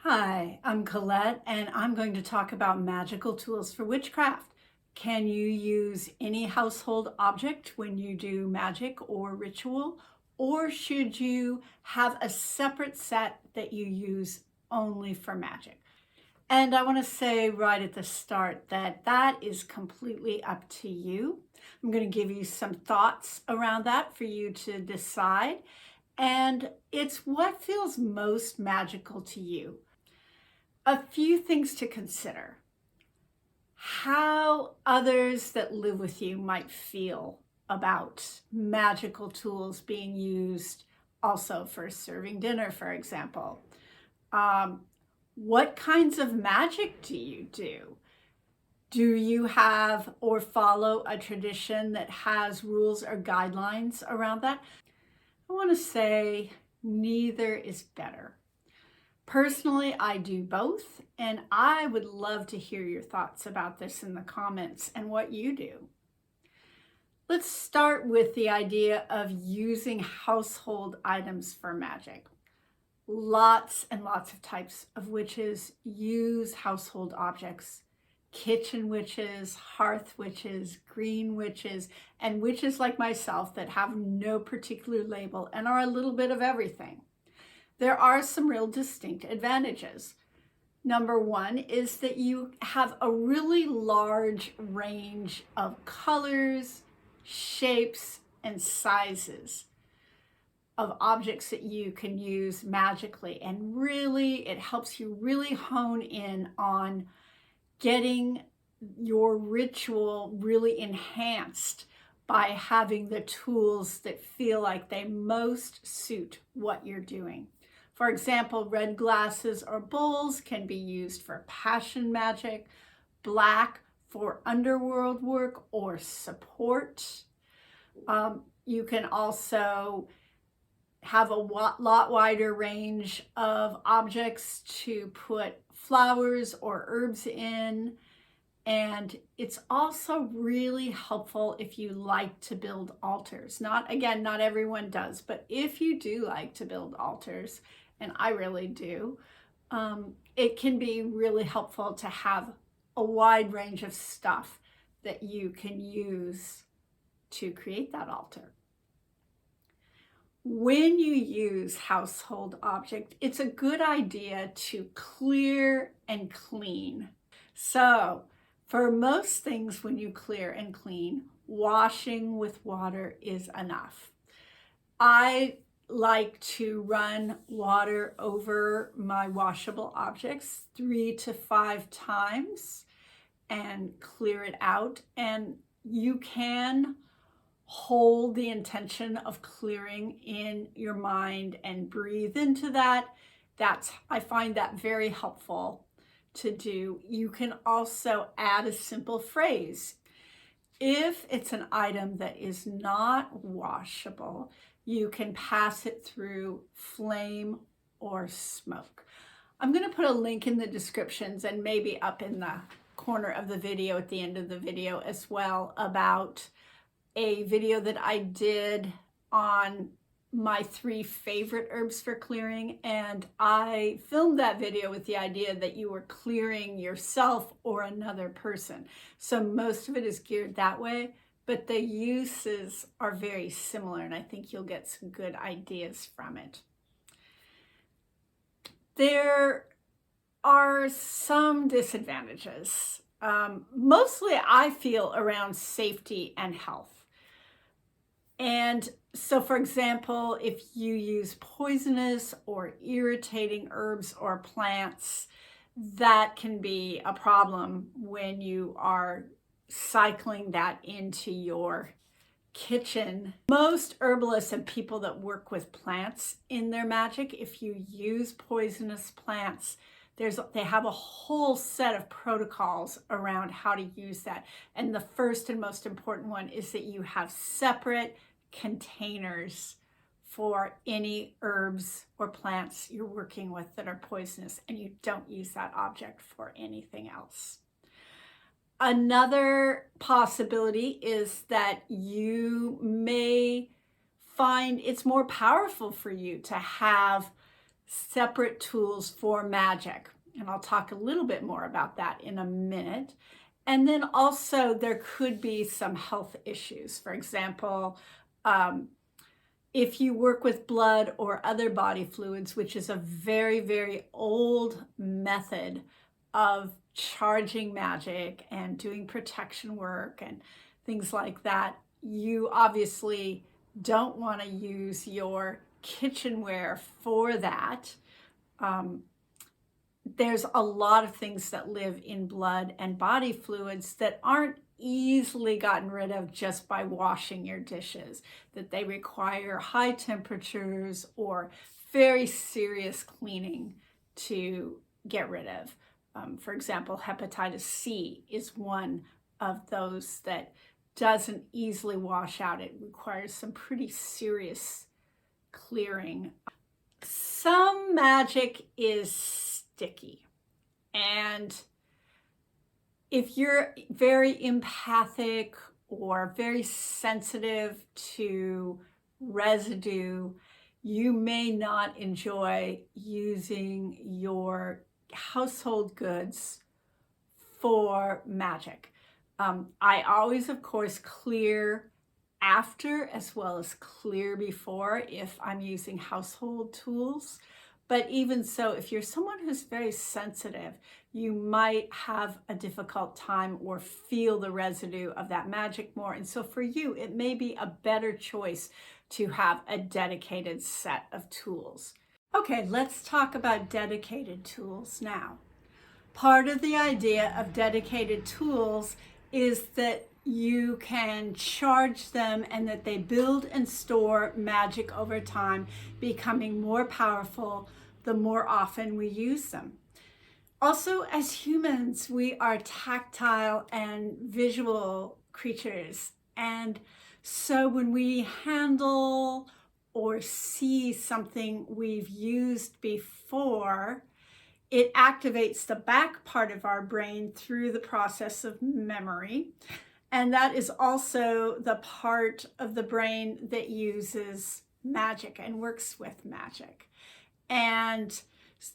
Hi, I'm Colette, and I'm going to talk about magical tools for witchcraft. Can you use any household object when you do magic or ritual, or should you have a separate set that you use only for magic? And I want to say right at the start that that is completely up to you. I'm going to give you some thoughts around that for you to decide. And it's what feels most magical to you. A few things to consider. How others that live with you might feel about magical tools being used also for serving dinner, for example. What kinds of magic do you do? Do you have or follow a tradition that has rules or guidelines around that? I want to say neither is better. Personally, I do both, and I would love to hear your thoughts about this in the comments and what you do. Let's start with the idea of using household items for magic. Lots and lots of types of witches use household objects. Kitchen witches, hearth witches, green witches, and witches like myself that have no particular label and are a little bit of everything. There are some real distinct advantages. Number one is that you have a really large range of colors, shapes, and sizes of objects that you can use magically. And really, it helps you really hone in on getting your ritual really enhanced by having the tools that feel like they most suit what you're doing. For example, red glasses or bowls can be used for passion magic, black for underworld work or support. You can also have a lot wider range of objects to put flowers or herbs in. And it's also really helpful if you like to build altars. Not everyone does, but if you do like to build altars, and I really do, it can be really helpful to have a wide range of stuff that you can use to create that altar. When you use household object, it's a good idea to clear and clean. So for most things, when you clear and clean, washing with water is enough. I like to run water over my washable objects 3 to 5 times and clear it out. And you can hold the intention of clearing in your mind and breathe into that. I find that very helpful to do. You can also add a simple phrase. If it's an item that is not washable, you can pass it through flame or smoke. I'm going to put a link in the descriptions and maybe up in the corner of the video at the end of the video as well about a video that I did on my 3 favorite herbs for clearing, and I filmed that video with the idea that you were clearing yourself or another person. So most of it is geared that way, but the uses are very similar, and I think you'll get some good ideas from it. There are some disadvantages, mostly I feel around safety and health. And so, for example, if you use poisonous or irritating herbs or plants, that can be a problem when you are cycling that into your kitchen. Most herbalists and people that work with plants in their magic, if you use poisonous plants, they have a whole set of protocols around how to use that. And the first and most important one is that you have separate containers for any herbs or plants you're working with that are poisonous, and you don't use that object for anything else. Another possibility is that you may find it's more powerful for you to have separate tools for magic. And I'll talk a little bit more about that in a minute. And then also there could be some health issues. For example, if you work with blood or other body fluids, which is a very, very old method of charging magic and doing protection work and things like that, you obviously don't want to use your kitchenware for that. There's a lot of things that live in blood and body fluids that aren't easily gotten rid of just by washing your dishes, that they require high temperatures or very serious cleaning to get rid of. For example, hepatitis C is one of those that doesn't easily wash out. It requires some pretty serious clearing. Some magic is sticky, and if you're very empathic or very sensitive to residue, you may not enjoy using your household goods for magic. I always, of course, clear after as well as clear before if I'm using household tools. But even so, if you're someone who's very sensitive, you might have a difficult time or feel the residue of that magic more. And so for you, it may be a better choice to have a dedicated set of tools. Okay, let's talk about dedicated tools now. Part of the idea of dedicated tools is that you can charge them and that they build and store magic over time, becoming more powerful the more often we use them. Also, as humans, we are tactile and visual creatures. And so when we handle or see something we've used before, it activates the back part of our brain through the process of memory. And that is also the part of the brain that uses magic and works with magic. And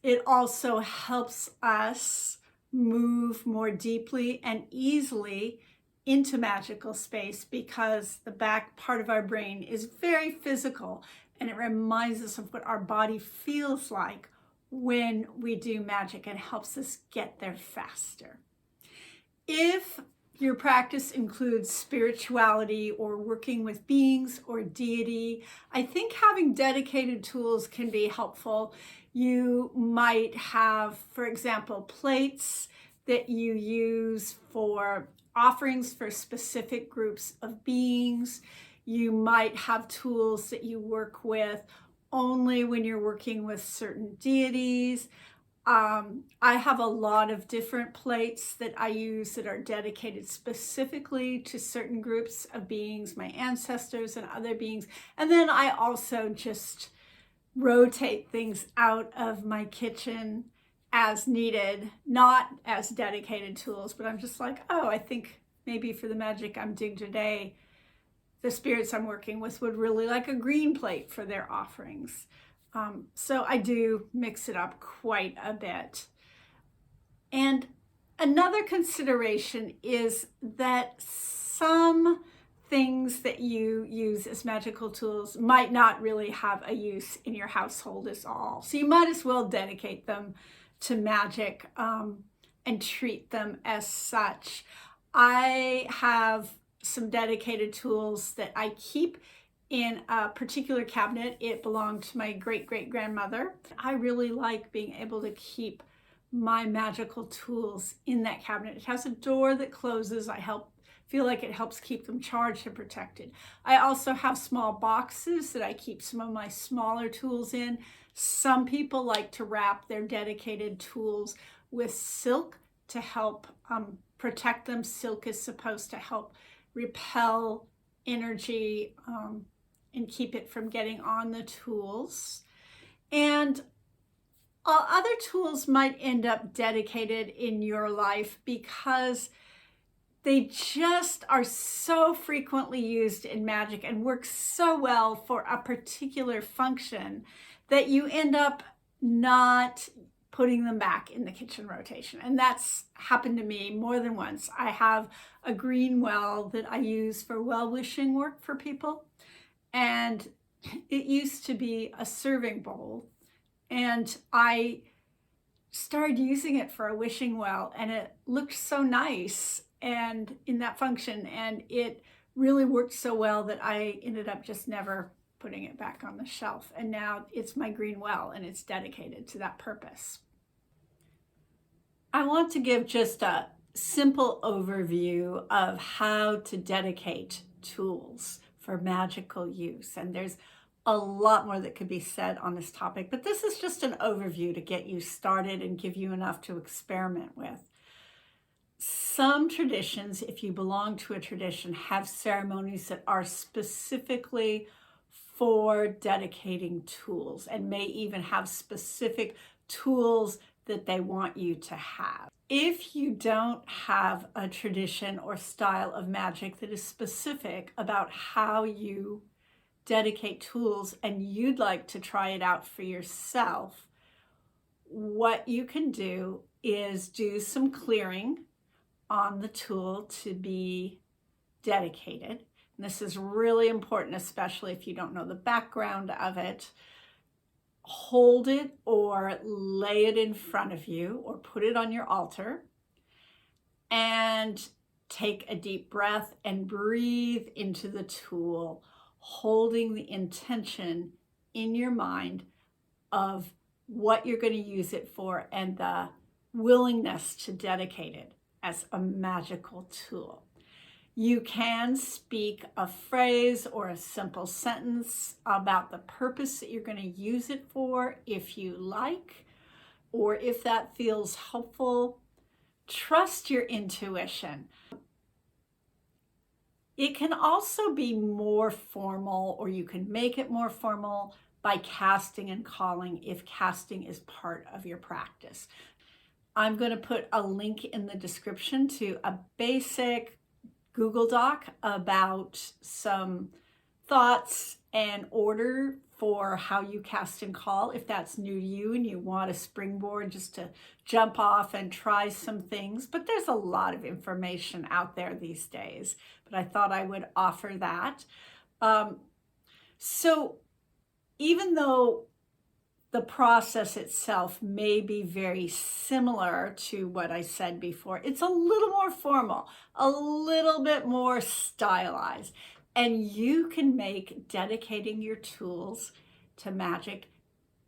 it also helps us move more deeply and easily into magical space because the back part of our brain is very physical and it reminds us of what our body feels like when we do magic and helps us get there faster. If your practice includes spirituality or working with beings or deity, I think having dedicated tools can be helpful. You might have, for example, plates that you use for offerings for specific groups of beings. You might have tools that you work with only when you're working with certain deities. I have a lot of different plates that I use that are dedicated specifically to certain groups of beings, my ancestors and other beings. And then I also just rotate things out of my kitchen as needed, not as dedicated tools, but I'm just like, oh, I think maybe for the magic I'm doing today, the spirits I'm working with would really like a green plate for their offerings. So I do mix it up quite a bit. And another consideration is that some things that you use as magical tools might not really have a use in your household at all. So you might as well dedicate them to magic and treat them as such. I have some dedicated tools that I keep in a particular cabinet. It belonged to my great-great-grandmother. I really like being able to keep my magical tools in that cabinet. It has a door that closes. I feel like it helps keep them charged and protected. I also have small boxes that I keep some of my smaller tools in. Some people like to wrap their dedicated tools with silk to help protect them. Silk is supposed to help repel energy and keep it from getting on the tools. And other tools might end up dedicated in your life because they just are so frequently used in magic and work so well for a particular function that you end up not putting them back in the kitchen rotation. And that's happened to me more than once. I have a green well that I use for well-wishing work for people. And it used to be a serving bowl. And I started using it for a wishing well, and it looked so nice and in that function, and it really worked so well that I ended up just never putting it back on the shelf. And now it's my green well, and it's dedicated to that purpose. I want to give just a simple overview of how to dedicate tools for magical use. And there's a lot more that could be said on this topic, but this is just an overview to get you started and give you enough to experiment with. Some traditions, if you belong to a tradition, have ceremonies that are specifically for dedicating tools and may even have specific tools that they want you to have. If you don't have a tradition or style of magic that is specific about how you dedicate tools and you'd like to try it out for yourself, what you can do is do some clearing on the tool to be dedicated. And this is really important, especially if you don't know the background of it. Hold it or lay it in front of you or put it on your altar and take a deep breath and breathe into the tool, holding the intention in your mind of what you're going to use it for and the willingness to dedicate it as a magical tool. You can speak a phrase or a simple sentence about the purpose that you're going to use it for if you like, or if that feels helpful. Trust your intuition. It can also be more formal, or you can make it more formal by casting and calling if casting is part of your practice. I'm going to put a link in the description to a basic Google Doc about some thoughts and order for how you cast and call if that's new to you and you want a springboard just to jump off and try some things. But there's a lot of information out there these days, but I thought I would offer that. So even though the process itself may be very similar to what I said before, it's a little more formal, a little bit more stylized, and you can make dedicating your tools to magic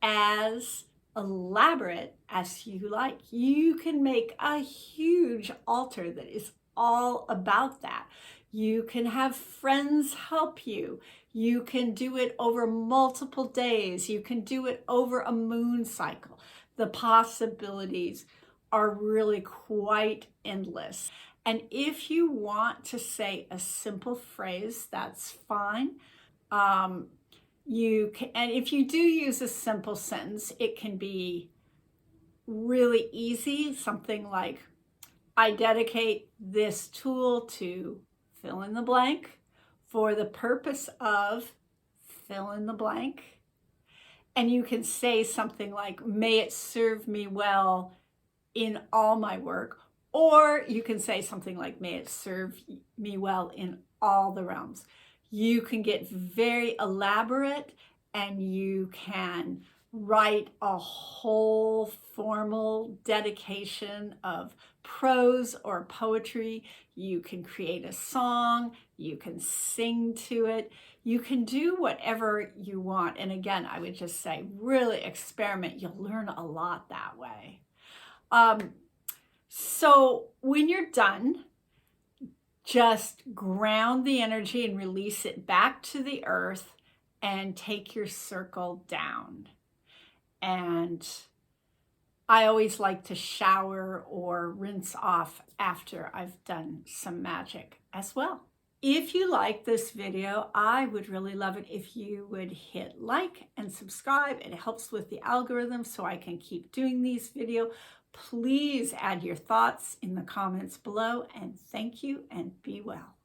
as elaborate as you like. You can make a huge altar that is all about that. You can have friends help you. You can do it over multiple days. You can do it over a moon cycle. The possibilities are really quite endless. And if you want to say a simple phrase, that's fine. You can, and if you do use a simple sentence, it can be really easy. Something like, I dedicate this tool to fill in the blank for the purpose of fill in the blank. And you can say something like, may it serve me well in all my work. Or you can say something like, may it serve me well in all the realms. You can get very elaborate and you can write a whole formal dedication of prose or poetry. You can create a song, you can sing to it, you can do whatever you want. And again, I would just say, really experiment. You'll learn a lot that way. So when you're done, just ground the energy and release it back to the earth and take your circle down. And I always like to shower or rinse off after I've done some magic as well. If you like this video, I would really love it if you would hit like and subscribe. It helps with the algorithm so I can keep doing these videos. Please add your thoughts in the comments below, and thank you and be well.